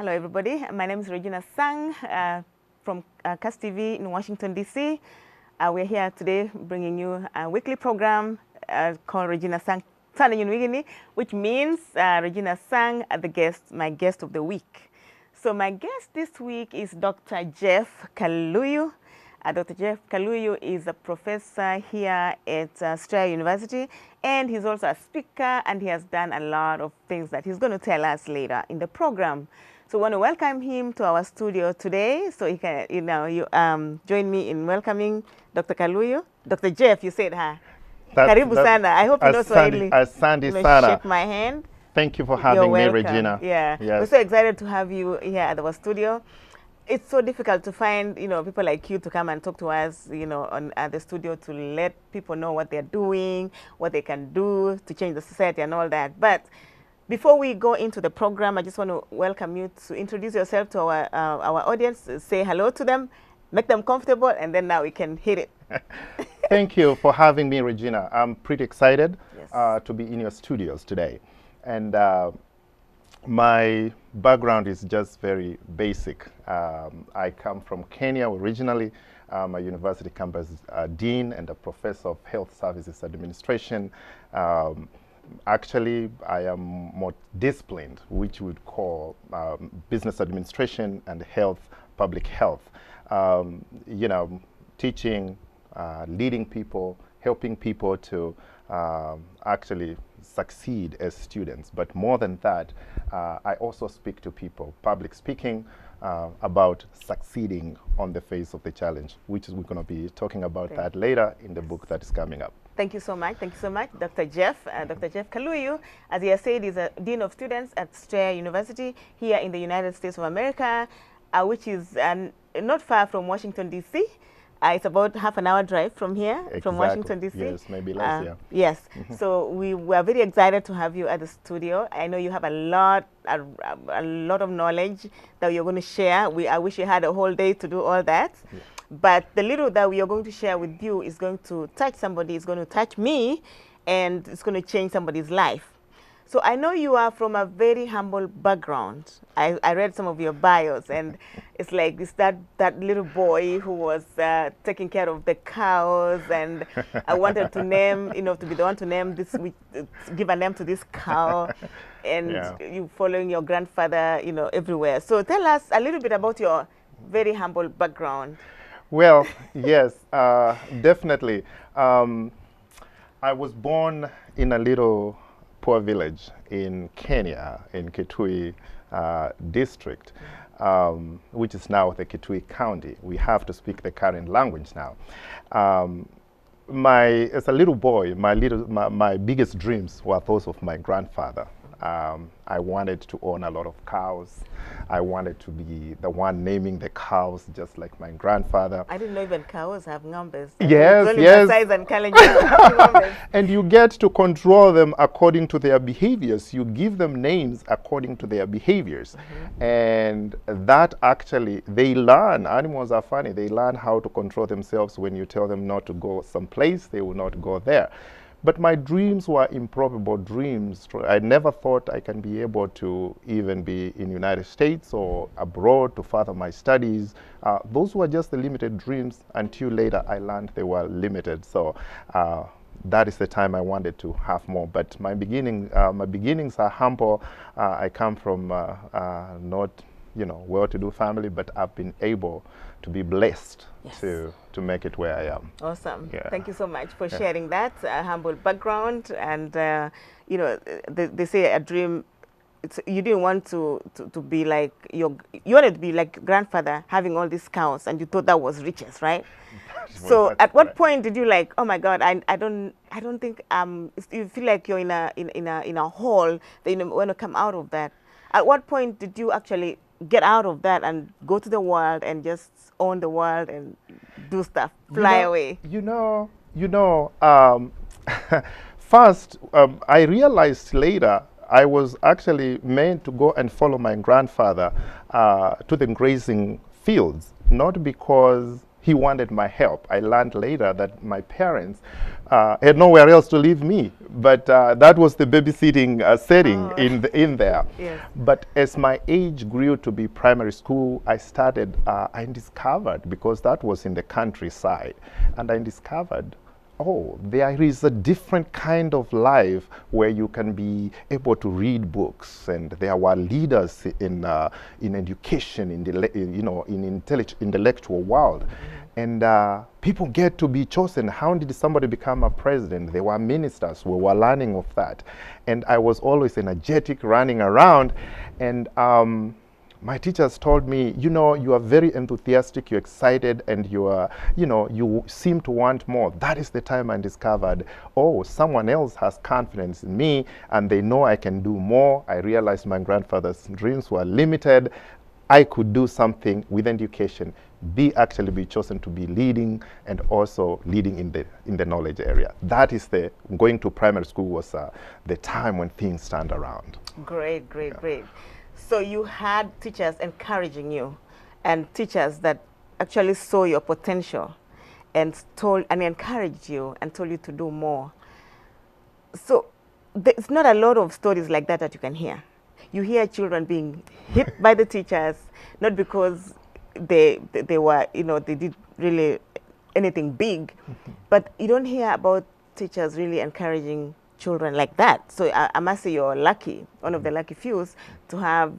Hello, everybody. My name is Regina Sang from CAS TV in Washington, D.C. We're here today bringing you a weekly program called Regina Sang, which means Regina Sang, my guest of the week. So my guest this week is Dr. Jeff Kaluyu. Dr. Jeff Kaluyu is a professor here at Australia University, and he's also a speaker, and he has done a lot of things that he's going to tell us later in the program. So I want to welcome him to our studio today, so he can, join me in welcoming Dr. Kaluyu. Dr. Jeff, you said hi. Karibu sana. I hope you know Swahili. Asante sana. Shake my hand. Thank you for having me, Regina. Yeah, yes. We're so excited to have you here at our studio. It's so difficult to find, people like you to come and talk to us, at the studio, to let people know what they're doing, what they can do to change the society and all that. But before we go into the program, I just want to welcome you to introduce yourself to our audience, say hello to them, make them comfortable, and then now we can hit it. Thank you for having me, Regina. I'm pretty excited Yes. to be in your studios today. And my background is just very basic. I come from Kenya originally. I'm a university campus dean and a professor of health services administration. Actually, I am more disciplined, which we would call business administration and health, public health. Teaching, leading people, helping people to actually succeed as students. But more than that, I also speak to people, public speaking, about succeeding on the face of the challenge, which is we're going to be talking about that later in the book that is coming up. Thank you so much. Thank you so much, Dr. Jeff. Dr. Jeff Kaluyu, as he has said, is a Dean of Students at Australia University here in the United States of America, which is not far from Washington, D.C. It's about half an hour drive from here, Exactly. from Washington, D.C. Yes, maybe less, yeah. Yes. So we were very excited to have you at the studio. I know you have a lot of knowledge that you're going to share. I wish you had a whole day to do all that. Yeah. But the little that we are going to share with you is going to touch somebody, it's going to touch me, and it's going to change somebody's life. So I know you are from a very humble background. I read some of your bios, and it's like that little boy who was taking care of the cows, and I wanted to name, to be the one to name this, give a name to this cow, and you following your grandfather, everywhere. So tell us a little bit about your very humble background. Well, yes, definitely. I was born in a little poor village in Kenya, in Kitui district, which is now the Kitui County. We have to speak the current language now. As a little boy, my biggest dreams were those of my grandfather. I wanted to own a lot of cows. I wanted to be the one naming the cows, just like my grandfather. I didn't know even cows have numbers. Yes, yes. And and you get to control them according to their behaviors. You give them names according to their behaviors. And that actually, they learn. Animals are funny. They learn how to control themselves. When you tell them not to go someplace, they will not go there. But my dreams were improbable dreams. I never thought I can be able to even be in the United States or abroad to further my studies. Those were just the limited dreams until later I learned they were limited. So that is the time I wanted to have more. But my beginnings are humble. I come from not well-to-do family, but I've been able to be blessed to make it where I am. Awesome. Yeah. Thank you so much for sharing that humble background. And they say a dream. You didn't want to be like you wanted to be like grandfather, having all these cows, and you thought that was riches, right? So at what point did you like, oh my God, I don't think you feel like you're in a hole that you want to come out of that? At what point did you actually get out of that and go to the world and just own the world and do stuff, fly away? First, I realized later I was actually meant to go and follow my grandfather to the grazing fields, not because he wanted my help. I learned later that my parents had nowhere else to leave me but that was the babysitting setting in there. Yes. But as my age grew to be primary school, I started, I discovered, because that was in the countryside, and I discovered, oh, there is a different kind of life where you can be able to read books, and there were leaders in education, in the in intellectual world, and people get to be chosen. How did somebody become a president? They were ministers. We were learning of that, and I was always energetic, running around, and my teachers told me, you know, you are very enthusiastic, you're excited, and you are, you know, you seem to want more. That is the time I discovered, oh, someone else has confidence in me, and they know I can do more. I realized my grandfather's dreams were limited. I could do something with education, be chosen to be leading, and also leading in the knowledge area. That is going to primary school was the time when things turned around. Great, great, great. So you had teachers encouraging you, and teachers that actually saw your potential and encouraged you and told you to do more. So there's not a lot of stories like that you can hear. You hear children being hit by the teachers, not because they were, you know, they did really anything big, but you don't hear about teachers really encouraging children like that. So I must say you're lucky, one of the lucky few, to have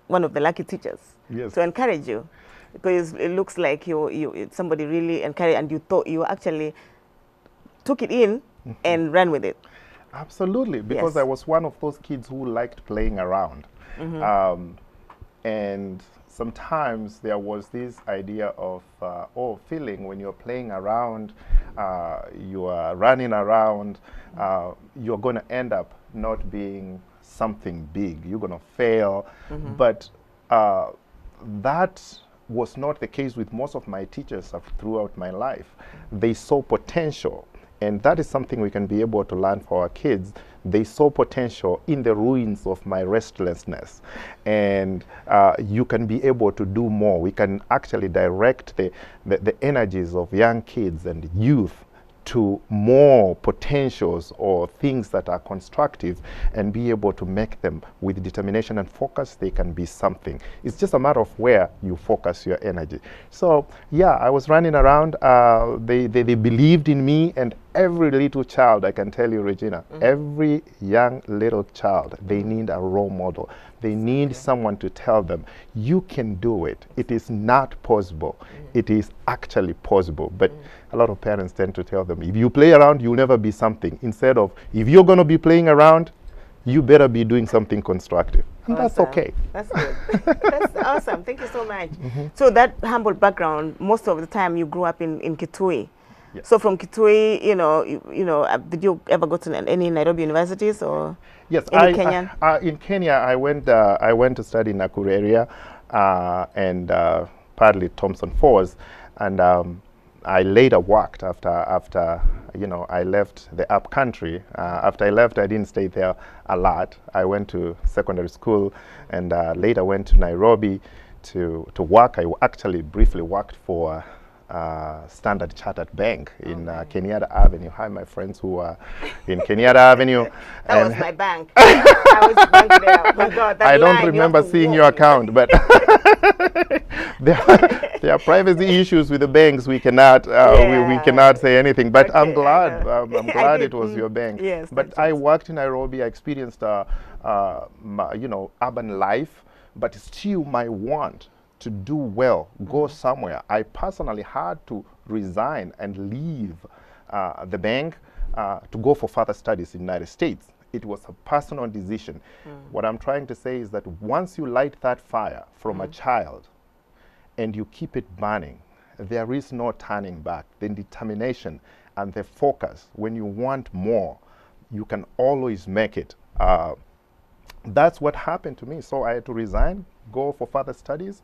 one of the lucky teachers to encourage you, because it looks like somebody really encouraged, and you thought you actually took it in and ran with it. Absolutely, because I was one of those kids who liked playing around. And sometimes there was this idea of, feeling when you're playing around, you are running around, you're going to end up not being something big. You're going to fail. But that was not the case with most of my teachers throughout my life. They saw potential. And that is something we can be able to learn for our kids. They saw potential in the ruins of my restlessness. And you can be able to do more. We can actually direct the energies of young kids and youth to more potentials or things that are constructive, and be able to make them with determination and focus. They can be something. It's just a matter of where you focus your energy. So yeah, I was running around. They believed in me, and every little child, I can tell you, Regina, every young little child, they need a role model. They need someone to tell them, you can do it. It is not possible. It is actually possible. But a lot of parents tend to tell them, if you play around, you'll never be something. Instead of, if you're going to be playing around, you better be doing something constructive. And that's okay. That's good. That's awesome. Thank you so much. So that humble background, most of the time you grew up in Kitui. Yes. So from Kitui, did you ever go to any Nairobi universities or? Yes, Kenyan? In Kenya, I went to study in Nakuru area, and partly Thompson Falls, and I later worked after I left the up country. After I left, I didn't stay there a lot. I went to secondary school, and later went to Nairobi to work. I actually briefly worked for Standard Chartered Bank in Kenyatta Avenue. Hi, my friends who are in Kenyatta Avenue. That was my bank. I was banking there. Oh my God, that I don't remember seeing your account, but there are privacy issues with the banks. We cannot we cannot say anything. But okay, I'm glad it was your bank. Yes, but I worked in Nairobi. I experienced urban life, but still my want to do well, go somewhere. I personally had to resign and leave the bank to go for further studies in the United States. It was a personal decision. What I'm trying to say is that once you light that fire from a child and you keep it burning, there is no turning back. The determination and the focus, when you want more, you can always make it. That's what happened to me. So I had to resign, go for further studies.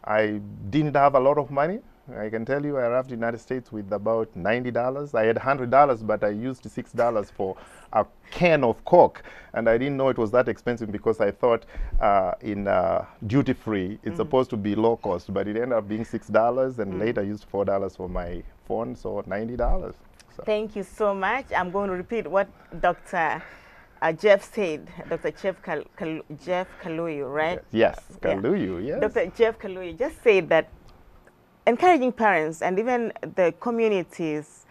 I didn't have a lot of money. I can tell you I arrived in the United States with about $90. I had $100, but I used $6 for a can of Coke. And I didn't know it was that expensive because I thought in duty-free, it's supposed to be low cost, but it ended up being $6, and later I used $4 for my phone, so $90. So. Thank you so much. I'm going to repeat what Dr. Jeff said. Dr. Jeff Kaluyu, right? Yes, Kaluyu, yes. Dr. Jeff Kaluyu just said that encouraging parents and even the communities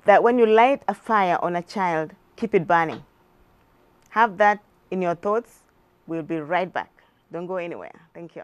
that when you light a fire on a child, keep it burning. Have that in your thoughts. We'll be right back. Don't go anywhere. Thank you.